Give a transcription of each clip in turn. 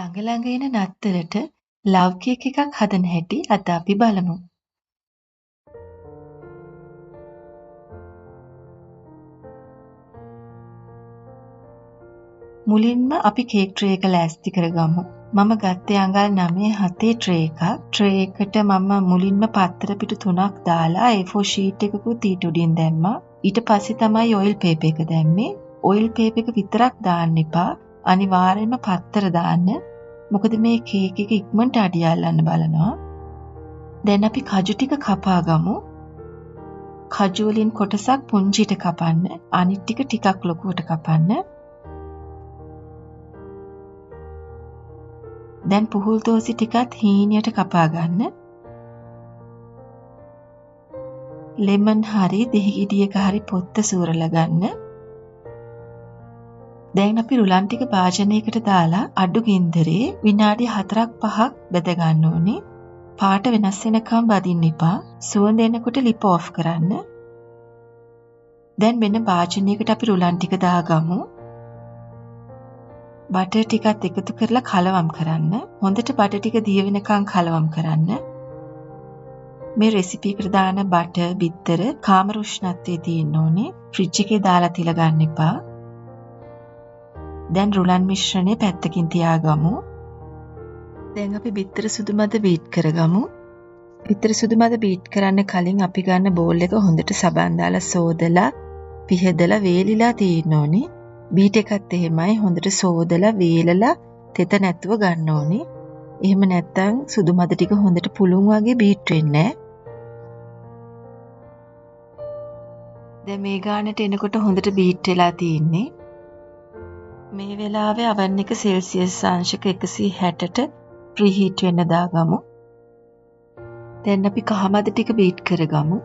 ළඟ ළඟ එන නත්තලට ලව් කේක් එකක් හදන හැටි අද අපි බලමු. මුලින්ම අපි කේක් ට්‍රේ එක ලෑස්ති කරගමු. මම ගත්තේ අඟල් 9-7 ට්‍රේ එකක්. ට්‍රේ එකට මම මුලින්ම පත්තර පිටු 3ක් දාලා A4 ෂීට් එකකුත් ඊට උඩින් දැම්මා. ඊට පස්සේ තමයි ඔයිල් පේපර් එක දැම්මේ. ඔයිල් පේපර් එක විතරක් දාන්න එපා. අනිවාර්යයෙන්ම පත්තර දාන්න. මොකද මේ කේක් එක ඉක්මනට අඩිය අල්ලන්න බලනවා. දැන් අපි කජු ටික කපා ගමු. කජු වලින් කොටසක් පුංචිට කපන්න. අනිත් ටික ටිකක් ලොකුවට කපන්න. දැන් පුහුල් දෝසි ටිකත් හීනියට කපා ගන්න. ලෙමන් හරි දෙහි ගෙඩියක හරි පොත්ත සූරලා ගන්න. දැන් අපි රුලන් ටික භාජනයකට දාලා අඩු ගින්දරේ විනාඩි 4-5ක් බැද ගන්න ඕනේ. පාට වෙනස් වෙනකම් බදින්න එපා. සුවඳ එනකොට ලිප ඔෆ් කරන්න. දැන් වෙන භාජනයකට අපි රුලන් ටික දාගමු. බටර් ටිකත් එකතු කරලා කලවම් කරන්න. හොඳට බටර් ටික දිය වෙනකන් කලවම් කරන්න. මේ රෙසිපි එකට දාන බටර් බිත්තර කාමර උෂ්ණත්වයේ තියෙන්න ඕනේ. ෆ්‍රිජ් එකේ දාලා තියල ගන්න එපා. දැන් රුලන් මිශ්‍රණය පැත්තකින් තියාගමු. දැන් අපි බිත්තර සුදු මද බීට් කරගමු. බිත්තර සුදු මද බීට් කරන්න කලින් අපි ගන්න බෝල් එක හොඳට සබන් දාලා සෝදලා පිහදලා වේලිලා තියෙන්න ඕනේ. බීට් එකත් එහෙමයි හොඳට සෝදලා වේලලා තෙත නැතුව ගන්න ඕනේ. එහෙම නැත්නම් සුදු මද ටික හොඳට පුළුන් වගේ බීට් වෙන්නේ නැහැ. දැන් මේ ගානට එනකොට හොඳට බීට් වෙලා තියෙන්නේ. මේ වෙලාවේ oven එක සෙල්සියස් අංශක 160ට ප්‍රීහීට් වෙන්න දාගමු. දැන් අපි කහමද ටික බීට් කරගමු.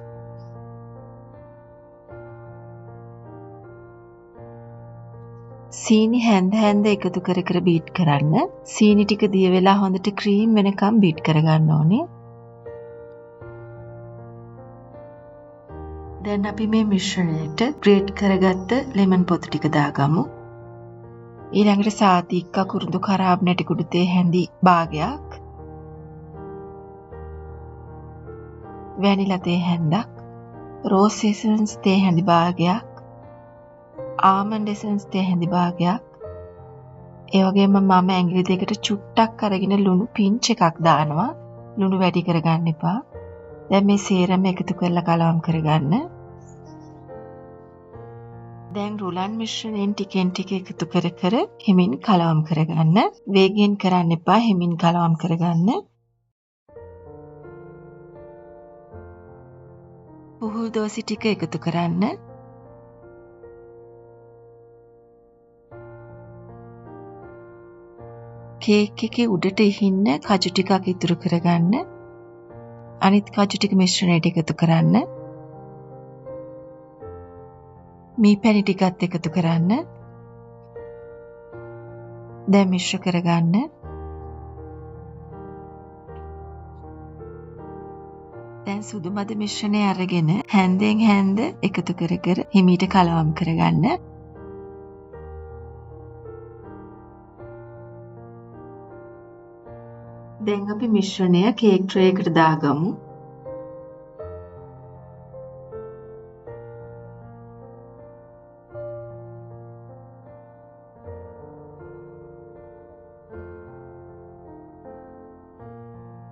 සීනි හැන්ද එකතු කර කර බීට් කරන්න. සීනි ටික දිය වෙලා හොඳට ක්‍රීම් වෙනකම් බීට් කරගන්න ඕනේ. දැන් අපි මේ මිශ්‍රණයට ග්‍රේට් කරගත්ත ලෙමන් පොතු ටික දාගමු. ඊළඟට සාතික්ක කුරුඳු කරාබ් නැටි කුඩු තේ හැඳි භාගයක්. වැනිලා තේ හැන්දක්. රෝස් එසන්ස් තේ හැඳි භාගයක්. ආමන්ඩ් එසන්ස් තේ හැඳි භාගයක්. ඒ වගේම මම ඇඟිලි දෙකට චුට්ටක් අරගෙන ලුණු පින්ච් එකක් දානවා. ලුණු වැඩි කරගන්න එපා. දැන් මේ සේරම එකතු කරලා කලවම් කරගන්න. දැන් රුලන් මිශ්‍රණයෙන් ටිකෙන් ටික එකතු කර කර හිමින් කලවම් කරගන්න. වේගයෙන් කරන්න එපා. හිමින් කලවම් කරගන්න. පුහුල් දෝසි ටික එකතු කරන්න. කේක් එකේ උඩට ඉහින්න කජු ටිකක් ඉතුරු කරගන්න. අනිත් කජු ටික මිශ්‍රණයට එකතු කරන්න. මී පැණි ටිකත් එකතු කරන්න. දැන් මිශ්‍ර කරගන්න. දැන් සුදු මද මිශ්‍රණය අරගෙන හැන්දෙන් හැන්ද එකතු කර කර හිමීට කලවම් කරගන්න. දැන් අපි මිශ්‍රණය කේක් ට්‍රේ එකට දාගමු.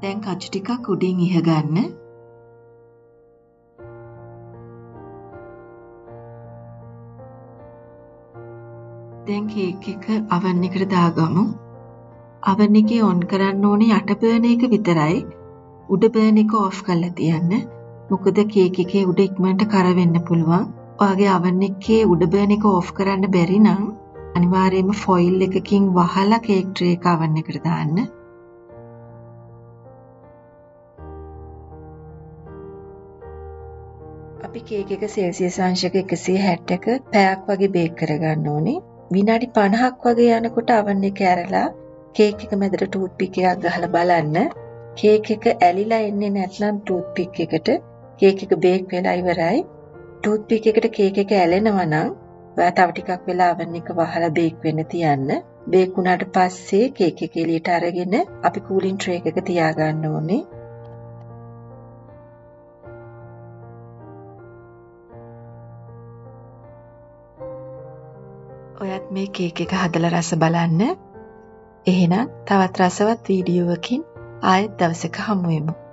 දැන් කජු ටිකක් උඩින් ඉහ ගන්න. දැන් කේක් එක oven එකට දාගමු. oven එකේ on කරන්න ඕනේ යට බර්න් එක විතරයි. උඩ බර්න් එක off කරලා තියන්න. මොකද කේක් එකේ උඩ ඉක්මනට කර වෙන්න පුළුවන්. ඔයාගේ oven එකේ උඩ බර්න් එක off කරන්න බැරි නම් අනිවාර්යයෙන්ම foil එකකින් වහලා කේක් ට්‍රේ එක oven එකට දාන්න. අපි කේක් එක සෙල්සියස් අංශක 160ක පැයක් වගේ බේක් කරගන්න ඕනේ. විනාඩි 50ක් වගේ යනකොට oven එක ඇරලා කේක් එක මැදට ටූත් පික් එකක් ගහලා බලන්න. කේක් එක ඇලිලා එන්නේ නැත්නම් ටූත් පික් එකට කේක් එක බේක් වෙලා ඉවරයි. ටූත් පික් එකට කේක් එක ඇලෙනවා නම් ඔයා තව ටිකක් වෙලා oven එක වහලා බේක් වෙන්න තියන්න. බේක් වුණාට පස්සේ කේක් එක එළියට අරගෙන අපි කූලින් ට්‍රේ එකක තියාගන්න ඕනේ. ඔයත් මේ කේක් එක හදලා රස බලන්න. එහෙනම් තවත් රසවත් වීඩියෝවකින් ආයෙත් දවසක හමු වෙමු.